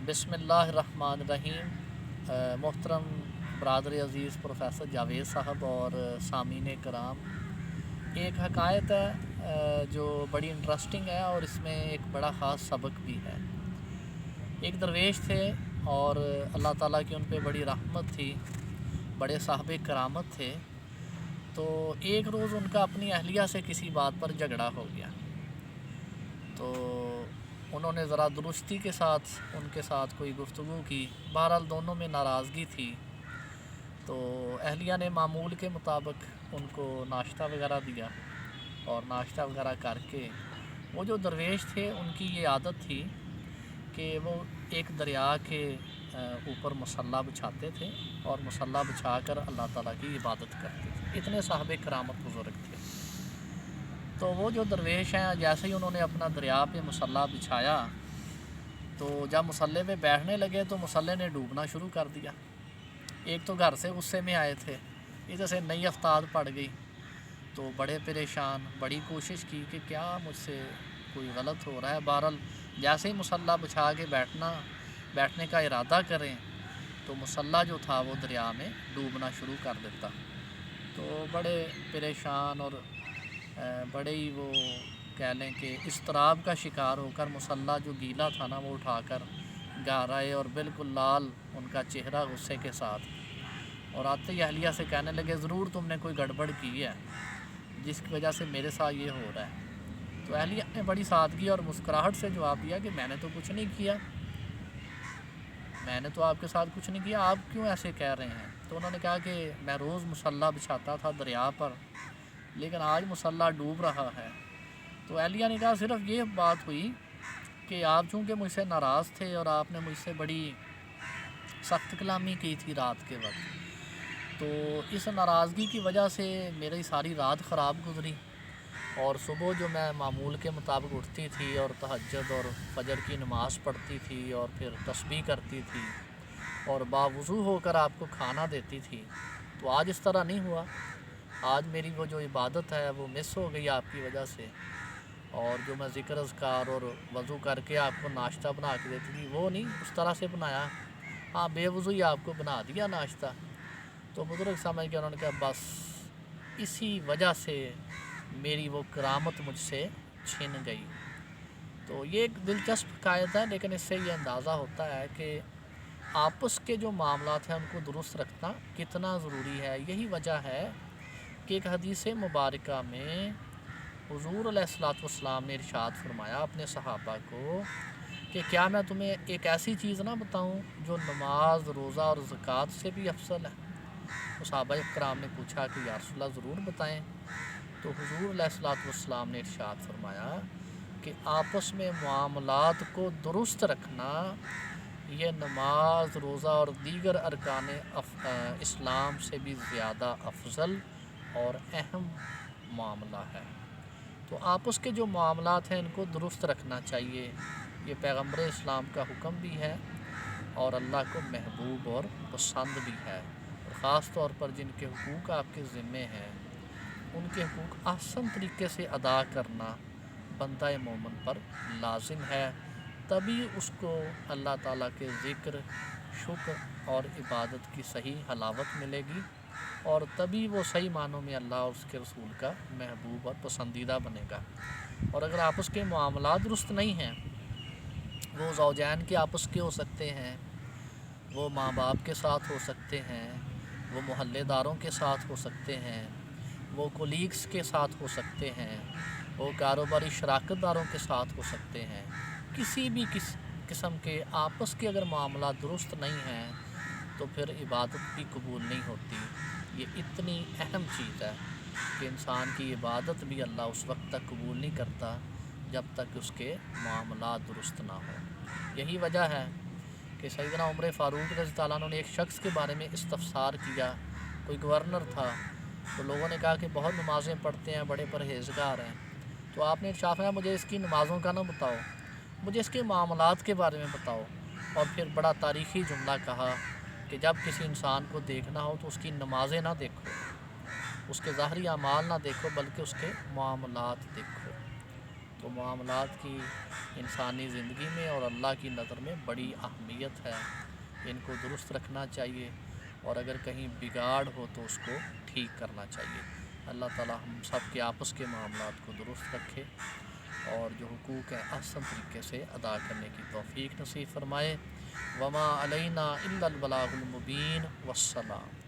بسم اللہ الرحمن الرحیم۔ محترم برادر عزیز پروفیسر جاوید صاحب اور سامعین کرام، ایک حکایت ہے جو بڑی انٹرسٹنگ ہے اور اس میں ایک بڑا خاص سبق بھی ہے۔ ایک درویش تھے اور اللہ تعالیٰ کی ان پہ بڑی رحمت تھی، بڑے صاحب کرامت تھے۔ تو ایک روز ان کا اپنی اہلیہ سے کسی بات پر جھگڑا ہو گیا، تو انہوں نے ذرا درستی کے ساتھ ان کے ساتھ کوئی گفتگو کی۔ بہرحال دونوں میں ناراضگی تھی، تو اہلیہ نے معمول کے مطابق ان کو ناشتہ وغیرہ دیا، اور ناشتہ وغیرہ کر کے وہ جو درویش تھے ان کی یہ عادت تھی کہ وہ ایک دریا کے اوپر مصلی بچھاتے تھے اور مصلی بچھا کر اللہ تعالیٰ کی عبادت کرتے تھے۔ اتنے صاحب کرامت بزرگ تھے۔ تو وہ جو درویش ہیں، جیسے ہی انہوں نے اپنا دریا پہ مصلی بچھایا تو جب مصلی پہ بیٹھنے لگے تو مصلی نے ڈوبنا شروع کر دیا۔ ایک تو گھر سے غصے میں آئے تھے، ادھر سے نئی افتاد پڑ گئی، تو بڑے پریشان، بڑی کوشش کی کہ کیا مجھ سے کوئی غلط ہو رہا ہے۔ بہرحال جیسے ہی مصلی بچھا کے بیٹھنے کا ارادہ کریں تو مصلی جو تھا وہ دریا میں ڈوبنا شروع کر دیتا۔ تو بڑے پریشان اور بڑے ہی وہ کہہ لیں کہ اضطراب کا شکار ہو کر مصلی جو گیلا تھا نا وہ اٹھا کر گھر آئے، اور بالکل لال ان کا چہرہ غصے کے ساتھ، اور آتے ہی اہلیہ سے کہنے لگے ضرور تم نے کوئی گڑبڑ کی ہے جس کی وجہ سے میرے ساتھ یہ ہو رہا ہے۔ تو اہلیہ نے بڑی سادگی اور مسکراہٹ سے جواب دیا کہ میں نے تو کچھ نہیں کیا، میں نے تو آپ کے ساتھ کچھ نہیں کیا، آپ کیوں ایسے کہہ رہے ہیں؟ تو انہوں نے کہا کہ میں روز مصلی بچھاتا تھا دریا پر، لیکن آج مصلی ڈوب رہا ہے۔ تو اہلیہ نے کہا صرف یہ بات ہوئی کہ آپ چونکہ مجھ سے ناراض تھے اور آپ نے مجھ سے بڑی سخت کلامی کی تھی رات کے وقت، تو اس ناراضگی کی وجہ سے میری ساری رات خراب گزری، اور صبح جو میں معمول کے مطابق اٹھتی تھی اور تہجد اور فجر کی نماز پڑھتی تھی اور پھر تسبیح کرتی تھی اور باوضو ہو کر آپ کو کھانا دیتی تھی، تو آج اس طرح نہیں ہوا۔ آج میری وہ جو عبادت ہے وہ مس ہو گئی آپ کی وجہ سے، اور جو میں ذکر اذکار اور وضو کر کے آپ کو ناشتہ بنا کے دیتی تھی وہ نہیں اس طرح سے بنایا، ہاں بے وضو ہی آپ کو بنا دیا ناشتہ۔ تو بزرگ سمجھ کے انہوں نے کہا بس اسی وجہ سے میری وہ کرامت مجھ سے چھن گئی۔ تو یہ ایک دلچسپ حکایت ہے، لیکن اس سے یہ اندازہ ہوتا ہے کہ آپس کے جو معاملات ہیں ان کو درست رکھنا کتنا ضروری ہے۔ یہی وجہ ہے کہ ایک حدیث مبارکہ میں حضور علیہ الصلوۃ والسلام نے ارشاد فرمایا اپنے صحابہ کو کہ کیا میں تمہیں ایک ایسی چیز نہ بتاؤں جو نماز، روزہ اور زکوٰۃ سے بھی افضل ہے؟ تو صحابہ کرام نے پوچھا کہ یا رسول اللہ ضرور بتائیں۔ تو حضور علیہ الصلوۃ والسلام نے ارشاد فرمایا کہ آپس میں معاملات کو درست رکھنا یہ نماز، روزہ اور دیگر ارکان اسلام سے بھی زیادہ افضل اور اہم معاملہ ہے۔ تو آپس کے جو معاملات ہیں ان کو درست رکھنا چاہیے، یہ پیغمبر اسلام کا حکم بھی ہے اور اللہ کو محبوب اور پسند بھی ہے۔ اور خاص طور پر جن کے حقوق آپ کے ذمے ہیں ان کے حقوق احسن طریقے سے ادا کرنا بندہ مومن پر لازم ہے، تبھی اس کو اللہ تعالیٰ کے ذکر، شکر اور عبادت کی صحیح حلاوت ملے گی، اور تبھی وہ صحیح معنوں میں اللہ اور اس کے رسول کا محبوب اور پسندیدہ بنے گا۔ اور اگر آپس کے معاملات درست نہیں ہیں، وہ زوجین کے آپس کے ہو سکتے ہیں، وہ ماں باپ کے ساتھ ہو سکتے ہیں، وہ محلے داروں کے ساتھ ہو سکتے ہیں، وہ کولیگز کے ساتھ ہو سکتے ہیں، وہ کاروباری شراکت داروں کے ساتھ ہو سکتے ہیں، کسی بھی قسم کے آپس کے اگر معاملات درست نہیں ہیں تو پھر عبادت بھی قبول نہیں ہوتی۔ یہ اتنی اہم چیز ہے کہ انسان کی عبادت بھی اللہ اس وقت تک قبول نہیں کرتا جب تک اس کے معاملات درست نہ ہوں۔ یہی وجہ ہے کہ سیدنا عمر فاروق رضی اللہ عنہ نے ایک شخص کے بارے میں استفسار کیا، کوئی گورنر تھا، تو لوگوں نے کہا کہ بہت نمازیں پڑھتے ہیں، بڑے پرہیزگار ہیں۔ تو آپ نے ارشاد فرمایا مجھے اس کی نمازوں کا نہ بتاؤ، مجھے اس کے معاملات کے بارے میں بتاؤ۔ اور پھر بڑا تاریخی جملہ کہا کہ جب کسی انسان کو دیکھنا ہو تو اس کی نمازیں نہ دیکھو، اس کے ظاہری اعمال نہ دیکھو، بلکہ اس کے معاملات دیکھو۔ تو معاملات کی انسانی زندگی میں اور اللہ کی نظر میں بڑی اہمیت ہے، ان کو درست رکھنا چاہیے، اور اگر کہیں بگاڑ ہو تو اس کو ٹھیک کرنا چاہیے۔ اللہ تعالی ہم سب کے آپس کے معاملات کو درست رکھے اور جو حقوق ہیں احسن طریقے سے ادا کرنے کی توفیق نصیب فرمائے۔ وما علینا الا البلاغ المبین، والسلام۔